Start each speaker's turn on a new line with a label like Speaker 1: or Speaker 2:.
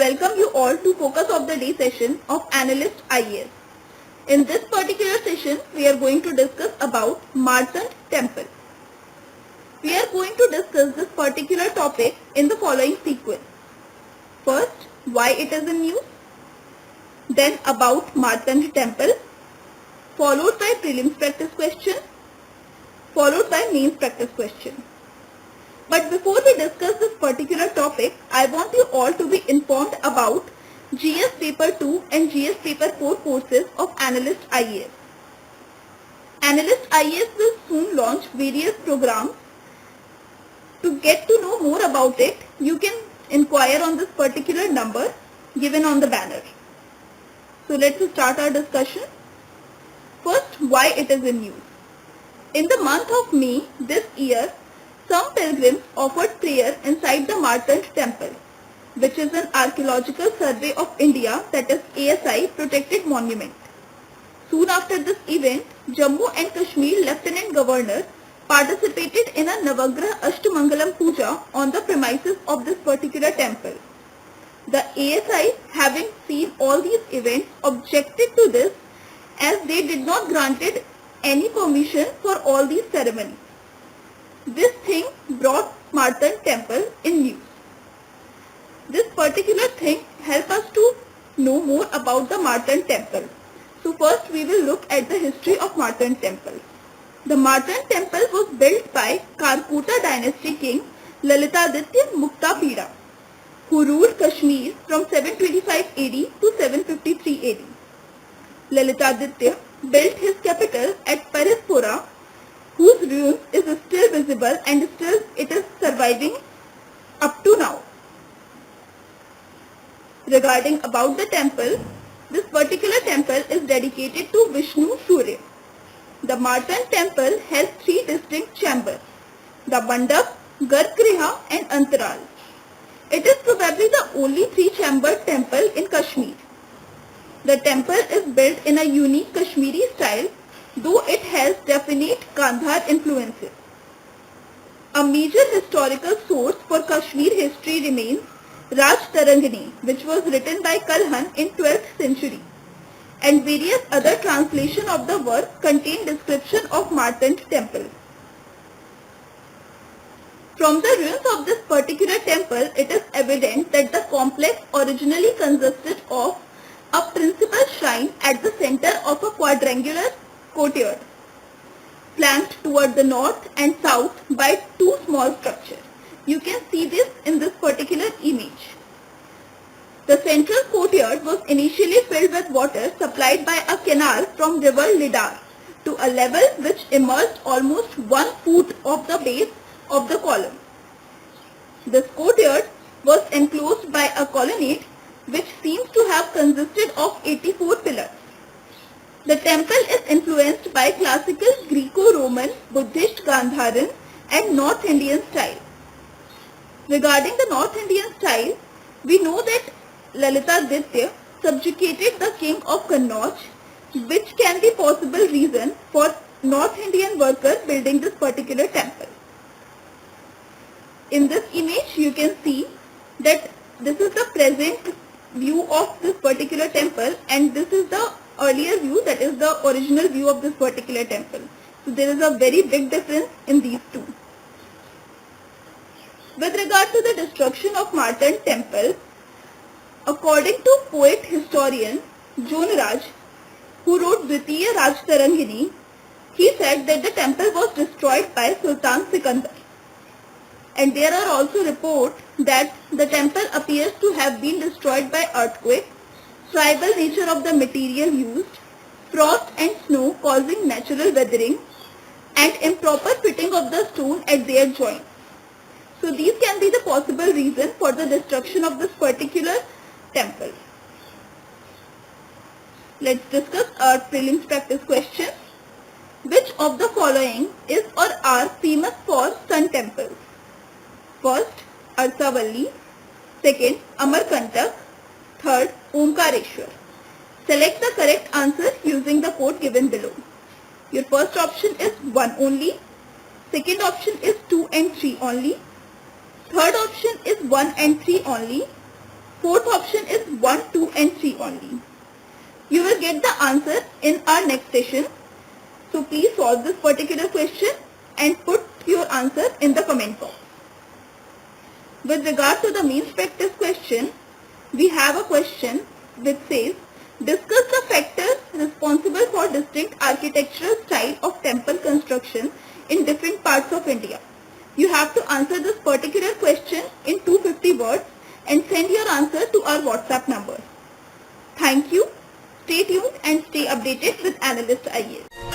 Speaker 1: welcome you all to Focus of the Day session of Analyst IAS. In this particular session, we are going to discuss about Marchant Temple. We are going to discuss this particular topic in the following sequence. First, why it is in use, then about Marchant Temple, followed by prelims practice question, followed by mains practice question. But before we discuss this particular topic, I want you all to be informed about GS Paper 2 and GS Paper 4 courses of Analyst IAS. Analyst IAS will soon launch various programs. To get to know more about it, you can inquire on this particular number given on the banner. So let's start our discussion. First, why it is in use. In the month of May this year, some pilgrims offered prayer inside the Marchant Temple, which is an Archaeological Survey of India, that is ASI, protected monument. Soon after this event, Jammu and Kashmir Lieutenant Governor participated in a Navagraha Ashtamangalam Puja on the premises of this particular temple. The ASI, having seen all these events, objected to this as they did not granted any permission for all these ceremonies. This thing brought Marchant Temple in use. This particular thing helps us to know more about the Marchant Temple. So first we will look at the history of Marchant Temple. The Marchant Temple was built by Karkota dynasty king Lalitaditya Muktapida, who ruled Kashmir from 725 AD to 753 AD. Lalitaditya built his capital at Parispura, whose ruins is still visible and still it is surviving up to now. Regarding about the temple, this particular temple is dedicated to Vishnu Surya. The Marchant Temple has three distinct chambers, the Mandap, Garbagriha and Antaral. It is probably the only three-chambered temple in Kashmir. The temple is built in a unique Kashmiri style, though it has definite Gandhar influences. A major historical source for Kashmir history remains Raj Tarangani, which was written by Kalhan in 12th century, and various other translations of the work contain description of Marchant Temple. From the ruins of this particular temple, it is evident that the complex originally consisted of a principal shrine at the center of a quadrangular courtyard, flanked toward the north and south by two small structures. You can see this in this particular image. The central courtyard was initially filled with water supplied by a canal from river Lidar to a level which emerged almost 1 foot of the base of the column. This courtyard was enclosed by a colonnade which seems to have consisted of 84 pillars. The temple is influenced by classical Greco-Roman, Buddhist Gandharan and North Indian style. Regarding the North Indian style, we know that Lalitaditya subjugated the king of Kannauj, which can be possible reason for North Indian workers building this particular temple. In this image, you can see that this is the present view of this particular temple and this is the earlier view, that is the original view of this particular temple. So there is a very big difference in these two. With regard to the destruction of Marchant Temple, according to poet historian John Raj, who wrote Dvitiya Raj Tarangani, he said that the temple was destroyed by Sultan Sikandar. And there are also reports that the temple appears to have been destroyed by earthquake, tribal nature of the material used, frost and snow causing natural weathering, and improper fitting of the stone at their joints. So these can be the possible reason for the destruction of this particular temple. Let's discuss our prelims practice question. Which of the following is or are famous for sun temples? First, Arsavalli. Second, Amarkantak. Third, Omkareshwar. Select the correct answer using the code given below. Your first option is 1 only. Second option is 2 and 3 only. Third option is 1 and 3 only. Fourth option is 1, 2 and 3 only. You will get the answer in our next session. So please solve this particular question and put your answer in the comment box. With regard to the means practice question, we have a question which says, discuss the factors responsible for distinct architectural style of temple construction in different parts of India. You have to answer this particular question in 250 words and send your answer to our WhatsApp number. Thank you. Stay tuned and stay updated with Analyst IAS.